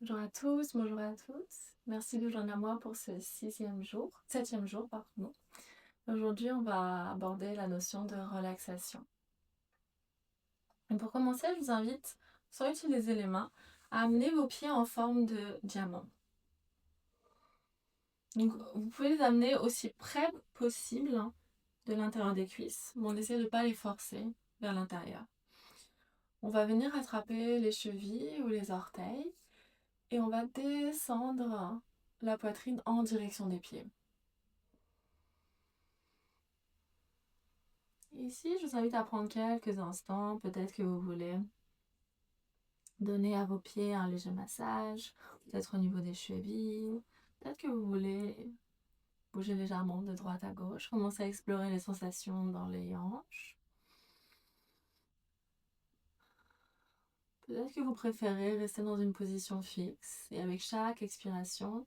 Bonjour à tous, bonjour à toutes. Merci de vous joindre à moi pour ce septième jour, pardon. Aujourd'hui, on va aborder la notion de relaxation. Et pour commencer, je vous invite, sans utiliser les mains, à amener vos pieds en forme de diamant. Donc, vous pouvez les amener aussi près possible de l'intérieur des cuisses. Bon, on essaie de ne pas les forcer vers l'intérieur. On va venir attraper les chevilles ou les orteils et on va descendre la poitrine en direction des pieds. Ici, je vous invite à prendre quelques instants. Peut-être que vous voulez donner à vos pieds un léger massage, peut-être au niveau des chevilles. Peut-être que vous voulez bouger légèrement de droite à gauche. Commencez à explorer les sensations dans les hanches. Peut-être que vous préférez rester dans une position fixe et avec chaque expiration,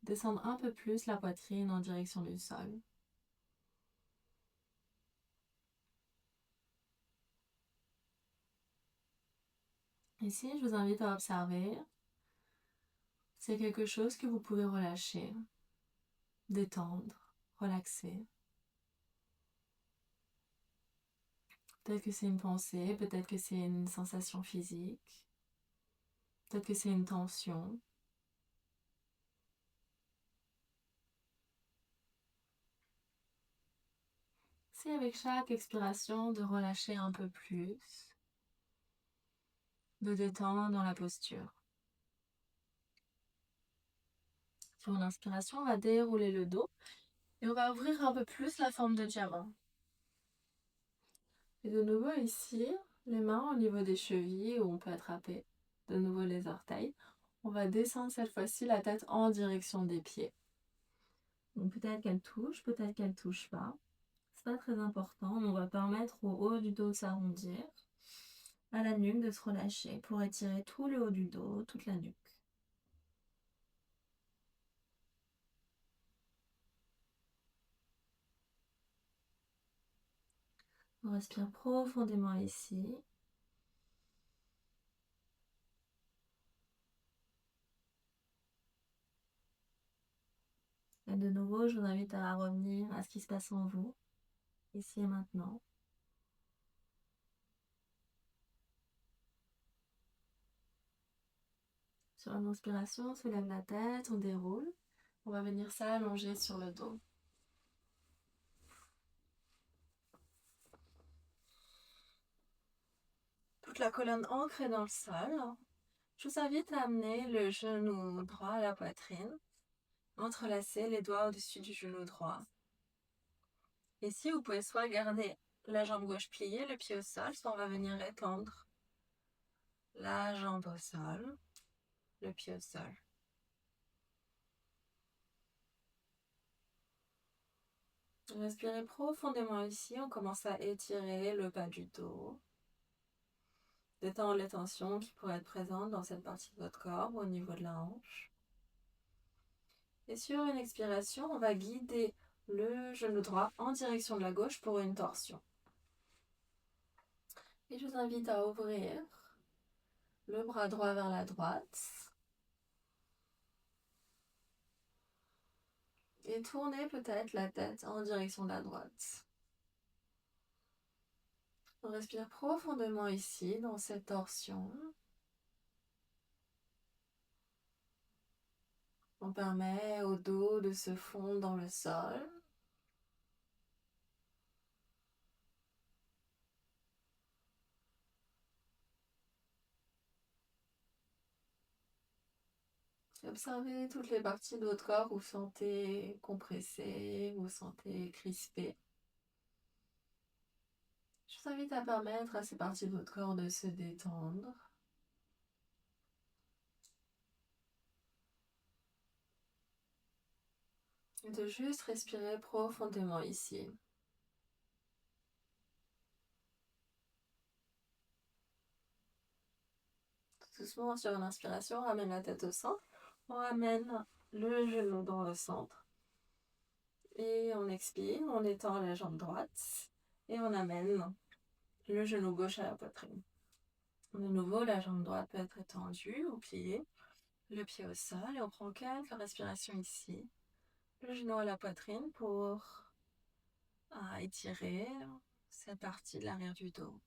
descendre un peu plus la poitrine en direction du sol. Ici, je vous invite à observer. C'est quelque chose que vous pouvez relâcher, détendre, relaxer. Peut-être que c'est une pensée, peut-être que c'est une sensation physique, peut-être que c'est une tension. C'est avec chaque expiration de relâcher un peu plus, de détendre dans la posture. Sur une inspiration, on va dérouler le dos et on va ouvrir un peu plus la forme de diamant. Et de nouveau ici, les mains au niveau des chevilles où on peut attraper de nouveau les orteils. On va descendre cette fois-ci la tête en direction des pieds. Donc peut-être qu'elle touche, peut-être qu'elle touche pas. C'est pas très important, on va permettre au haut du dos de s'arrondir, à la nuque de se relâcher pour étirer tout le haut du dos, toute la nuque. On respire profondément ici. Et de nouveau, je vous invite à revenir à ce qui se passe en vous, ici et maintenant. Sur une inspiration, on soulève la tête, on déroule. On va venir s'allonger sur le dos. Toute la colonne ancrée dans le sol. Je vous invite à amener le genou droit à la poitrine. Entrelacer les doigts au-dessus du genou droit. Ici, vous pouvez soit garder la jambe gauche pliée, le pied au sol, soit on va venir étendre la jambe au sol, le pied au sol. Respirez profondément ici, on commence à étirer le bas du dos. Détendre les tensions qui pourraient être présentes dans cette partie de votre corps ou au niveau de la hanche. Et sur une expiration, on va guider le genou droit en direction de la gauche pour une torsion. Et je vous invite à ouvrir le bras droit vers la droite. Et tournez peut-être la tête en direction de la droite. On respire profondément ici, dans cette torsion. On permet au dos de se fondre dans le sol. Observez toutes les parties de votre corps où vous sentez compressé, vous sentez crispé. Je vous invite à permettre à ces parties de votre corps de se détendre. Et de juste respirer profondément ici. Tout doucement, sur une inspiration, on ramène la tête au centre. On ramène le genou dans le centre. Et on expire, on étend la jambe droite. Et on amène le genou gauche à la poitrine. De nouveau, la jambe droite peut être étendue ou pliée. le pied au sol et on prend quelques respirations ici. Le genou à la poitrine pour étirer cette partie de l'arrière du dos.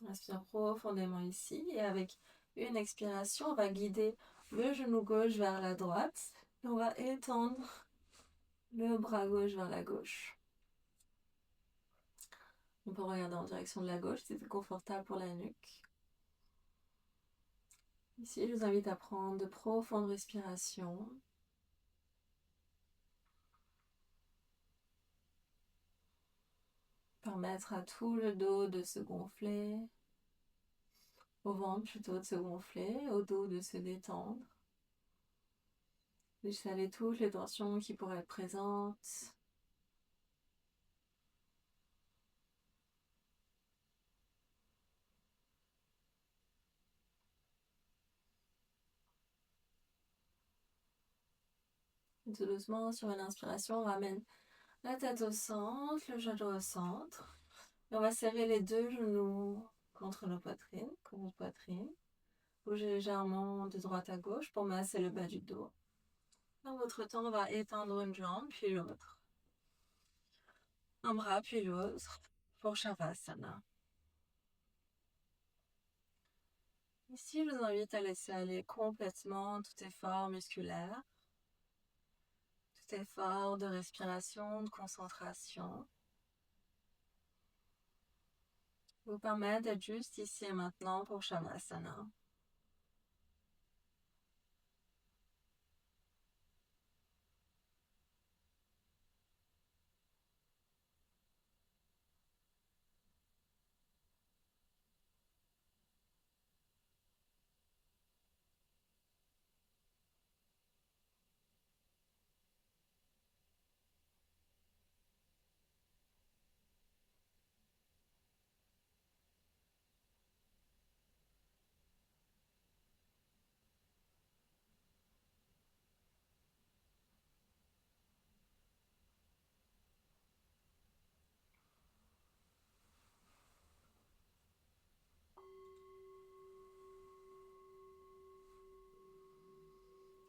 Inspire profondément ici et avec une expiration, on va guider le genou gauche vers la droite et on va étendre le bras gauche vers la gauche. On peut regarder en direction de la gauche si c'est confortable pour la nuque. Ici, je vous invite à prendre de profondes respirations. Permettre à tout le dos de se gonfler, au ventre plutôt de se gonfler, au dos de se détendre. Laissez aller toutes les tensions qui pourraient être présentes. Et tout doucement, sur une inspiration, on ramène la tête au centre, le genou au centre. Et on va serrer les deux genoux contre nos poitrines, contre poitrine. Bougez légèrement de droite à gauche pour masser le bas du dos. Dans votre temps, on va étendre une jambe puis l'autre. Un bras puis l'autre pour Shavasana. Ici, je vous invite à laisser aller complètement tout effort musculaire, tout effort de respiration, de concentration. Vous permettre d'être juste ici et maintenant pour Shavasana.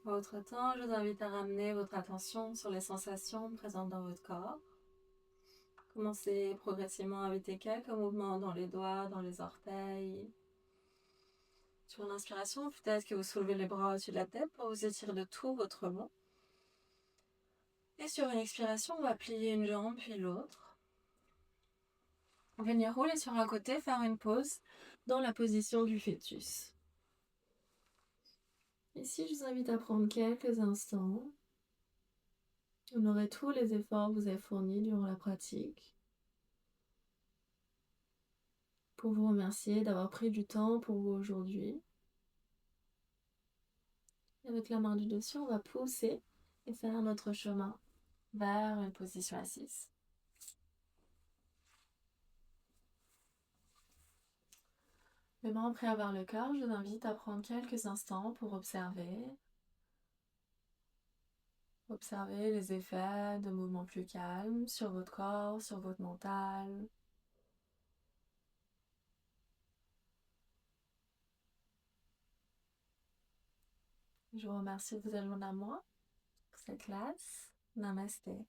Autre temps, je vous invite à ramener votre attention sur les sensations présentes dans votre corps. Commencez progressivement à inviter quelques mouvements dans les doigts, dans les orteils. Sur l'inspiration, peut-être que vous soulevez les bras au-dessus de la tête pour vous étirer de tout votre long. Et sur une expiration, on va plier une jambe puis l'autre. Venir rouler sur un côté, faire une pause dans la position du fœtus. Ici, je vous invite à prendre quelques instants. Honorez tous les efforts que vous avez fournis durant la pratique. Pour vous remercier d'avoir pris du temps pour vous aujourd'hui. Avec la main du dessus, on va pousser et faire notre chemin vers une position assise. Les mains prêts vers le cœur, je vous invite à prendre quelques instants pour observer. Observez les effets de mouvements plus calmes sur votre corps, sur votre mental. Je vous remercie de vous adjoindre à moi pour cette classe. Namasté.